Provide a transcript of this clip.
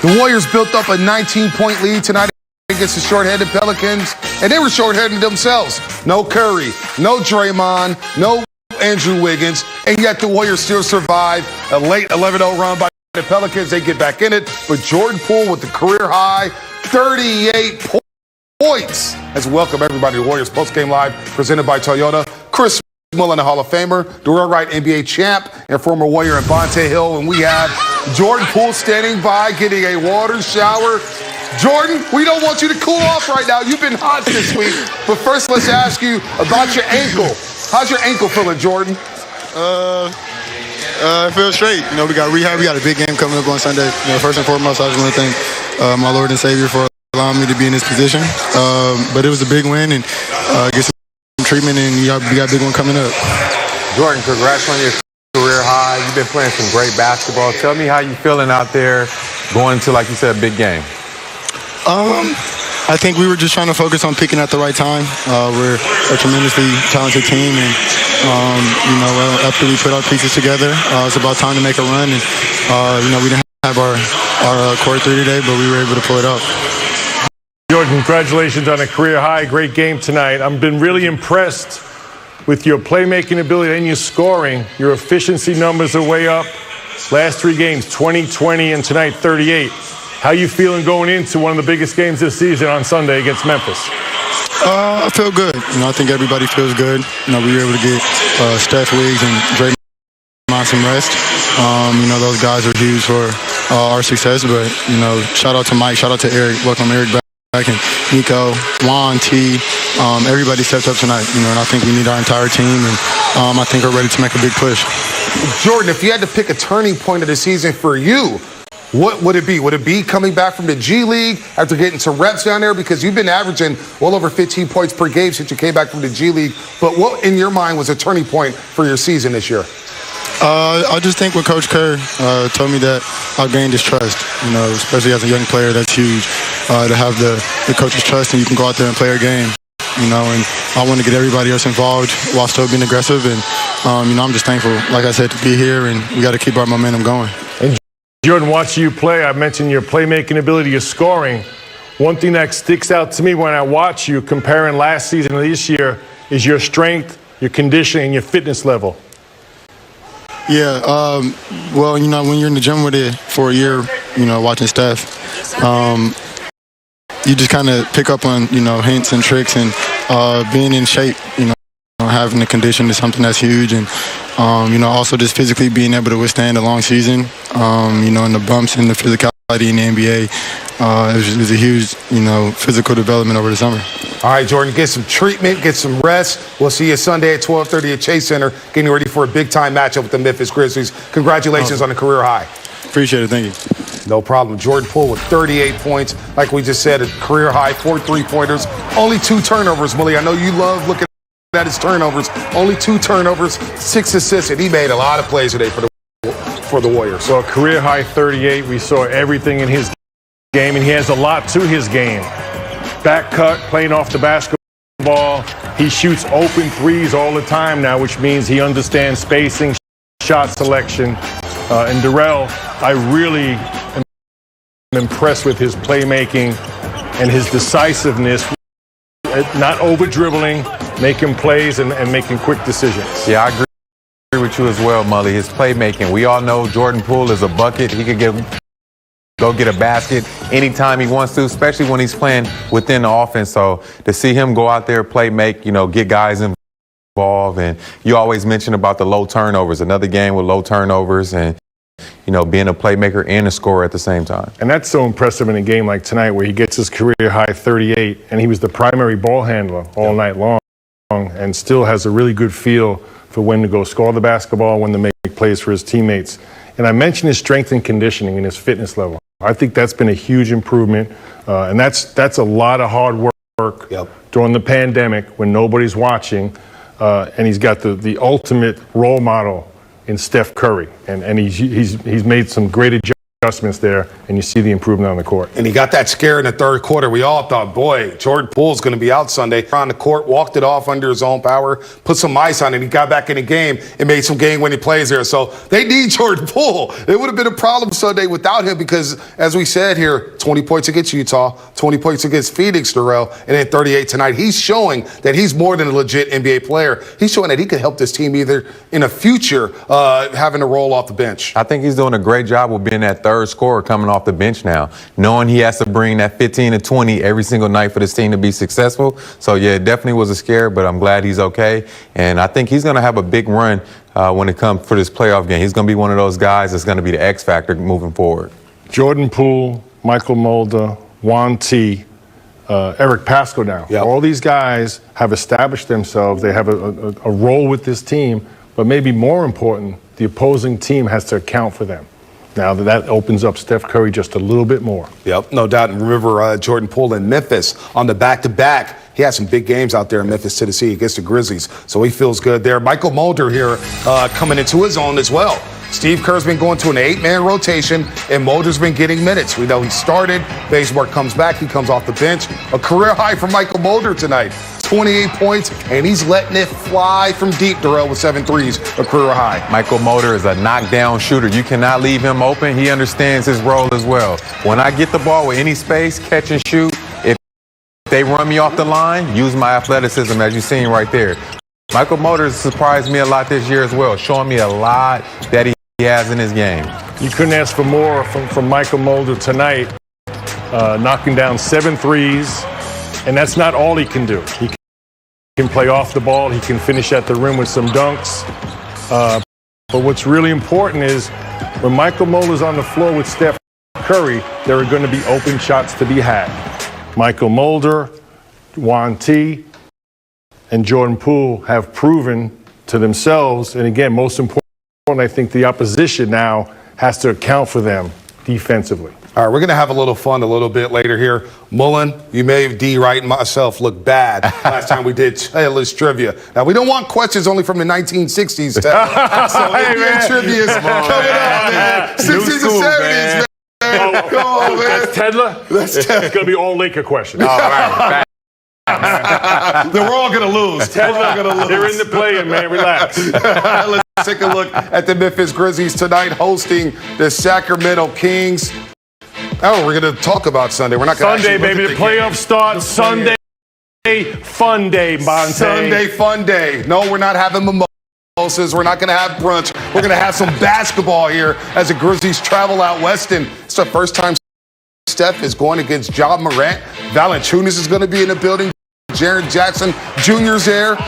The Warriors built up a 19-point lead tonight against the shorthanded Pelicans, and they were shorthanded themselves. No Curry, no Draymond, no Andrew Wiggins, and yet the Warriors still survive a late 11-0 run by the Pelicans. They get back in it, but Jordan Poole with the career-high 38 points. Let's welcome everybody to the Warriors Postgame Live, presented by Toyota. Chris Mullen, the Hall of Famer, Durrell Wright, NBA champ, and former Warrior and Bonte Hill. And we have Jordan Poole standing by, getting a water shower. Jordan, we don't want you to cool off right now. You've been hot this week. But first, let's ask you about your ankle. How's your ankle feeling, Jordan? It feels straight. You know, we got rehab. We got a big game coming up on Sunday. You know, first and foremost, I just want to thank my Lord and Savior for allowing me to be in this position. But it was a big win, and get some treatment, and we got a big one coming up. Jordan, congrats on your career high. You've been playing some great basketball. Tell me how you feeling out there going into, like you said, a big game. I think we were just trying to focus on picking at the right time. We're a tremendously talented team, and you know, after we put our pieces together, it's about time to make a run. And you know, we didn't have our core three today, but we were able to pull it out. Jordan, congratulations on a career high. Great game tonight. I've been really impressed with your playmaking ability and your scoring. Your efficiency numbers are way up. Last three games, 20, 20, and tonight 38. How you feeling going into one of the biggest games this season on Sunday against Memphis? I feel good. You know, I think everybody feels good. You know, we were able to get Steph, Wiggs, and Draymond some rest. You know, those guys are huge for our success. But, you know, shout out to Mike, shout out to Eric. Welcome Eric back. And Nico, Juan, T, everybody stepped up tonight, you know, and I think we need our entire team, and I think we're ready to make a big push. Jordan, if you had to pick a turning point of the season for you, what would it be? Would it be coming back from the G League after getting some reps down there? Because you've been averaging well over 15 points per game since you came back from the G League. But what, in your mind, was a turning point for your season this year? I just think when Coach Kerr told me that I gained his trust, you know, especially as a young player, that's huge, to have the coach's trust and you can go out there and play a game, you know, and I want to get everybody else involved while still being aggressive. And, you know, I'm just thankful, like I said, to be here, and we got to keep our momentum going. And Jordan, watching you play, I mentioned your playmaking ability, your scoring. One thing that sticks out to me when I watch you comparing last season to this year is your strength, your conditioning, your fitness level. Yeah, well, you know, when you're in the gym with it for a year, you know, watching Steph, you just kind of pick up on, you know, hints and tricks, and being in shape, you know, having the condition is something that's huge, and, you know, also just physically being able to withstand a long season, you know, and the bumps and the physicality in the NBA, it was a huge, you know, physical development over the summer. All right, Jordan, get some treatment, get some rest. We'll see you Sunday at 12:30 at Chase Center, getting ready for a big-time matchup with the Memphis Grizzlies. Congratulations on the career high. Appreciate it. Thank you. No problem. Jordan Poole with 38 points. Like we just said, a career high, 4 3-pointers. Only 2 turnovers, Millie. I know you love looking at his turnovers. Only 2 turnovers, 6 assists, and he made a lot of plays today for the Warriors. So a career high 38. We saw everything in his game, and he has a lot to his game. Back cut, playing off the basketball. He shoots open threes all the time now, which means he understands spacing, shot selection. And Durrell, I really am impressed with his playmaking and his decisiveness, not over-dribbling, making plays and making quick decisions. Yeah, I agree with you as well, Mully. His playmaking. We all know Jordan Poole is a bucket. He could go get a basket anytime he wants to, especially when he's playing within the offense. So to see him go out there, play, make, you know, get guys involved. And you always mention about the low turnovers. Another game with low turnovers and, you know, being a playmaker and a scorer at the same time. And that's so impressive in a game like tonight where he gets his career high 38 and he was the primary ball handler all night long and still has a really good feel for when to go score the basketball, when to make plays for his teammates. And I mentioned his strength and conditioning and his fitness level. I think that's been a huge improvement, and that's a lot of hard work during the pandemic when nobody's watching, and he's got the ultimate role model in Steph Curry, and he's made some great adjustments there, and you see the improvement on the court. And he got that scare in the third quarter. We all thought, boy, Jordan Poole's going to be out Sunday. On the court, walked it off under his own power, put some ice on it. He got back in the game and made some game-winning plays there. So they need Jordan Poole. It would have been a problem Sunday without him because, as we said here, 20 points against Utah, 20 points against Phoenix, Darrell, and then 38 tonight. He's showing that he's more than a legit NBA player. He's showing that he could help this team either in the future having to roll off the bench. I think he's doing a great job with being that third scorer coming off the bench now, knowing he has to bring that 15 to 20 every single night for this team to be successful. So, yeah, it definitely was a scare, but I'm glad he's okay. And I think he's going to have a big run when it comes for this playoff game. He's going to be one of those guys that's going to be the X factor moving forward. Jordan Poole, Michael Mulder, Juan T., Eric Pascal now. Yep. All these guys have established themselves. They have a role with this team, but maybe more important, the opposing team has to account for them. Now that opens up Steph Curry just a little bit more. Yep, no doubt. And remember Jordan Poole in Memphis on the back-to-back. He had some big games out there in Memphis, Tennessee against the Grizzlies. So he feels good there. Michael Mulder here coming into his own as well. Steve Kerr's been going to an 8-man rotation, and Mulder's been getting minutes. We know he started. Bazemore comes back. He comes off the bench. A career high for Michael Mulder tonight. 28 points, and he's letting it fly from deep, Darrell, with 7 threes, a career high. Michael Mulder is a knockdown shooter. You cannot leave him open. He understands his role as well. When I get the ball with any space, catch and shoot, if they run me off the line, use my athleticism, as you've seen right there. Michael Mulder has surprised me a lot this year as well, showing me a lot that he has in his game. You couldn't ask for more from Michael Mulder tonight, knocking down 7 threes, and that's not all he can do. He can play off the ball. He can finish at the rim with some dunks. But what's really important is when Michael Mulder's on the floor with Steph Curry, there are going to be open shots to be had. Michael Mulder, Juan T., and Jordan Poole have proven to themselves, and again, most important, I think the opposition now has to account for them defensively. All right, we're going to have a little fun a little bit later here. Mullen, you made D. Wright and myself look bad last time we did Taylor's trivia. Now, we don't want questions only from the 1960s. So NBA trivia is coming up, man. 60s and 70s, man. Come on, man. That's Tedler? It's going to be all Laker questions. All right. Then we're all going to lose. They're in the play-in, man. Relax. Let's take a look at the Memphis Grizzlies tonight hosting the Sacramento Kings. Oh, we're going to talk about Sunday. We're not going to Sunday, baby. The playoffs start Sunday. Fun day, Bonte. Sunday fun day. No, we're not having mimosas. We're not going to have brunch. We're going to have some basketball here as the Grizzlies travel out west. And it's the first time Steph is going against Ja Morant. Valanciunas is going to be in the building. Jaren Jackson Jr.'s there.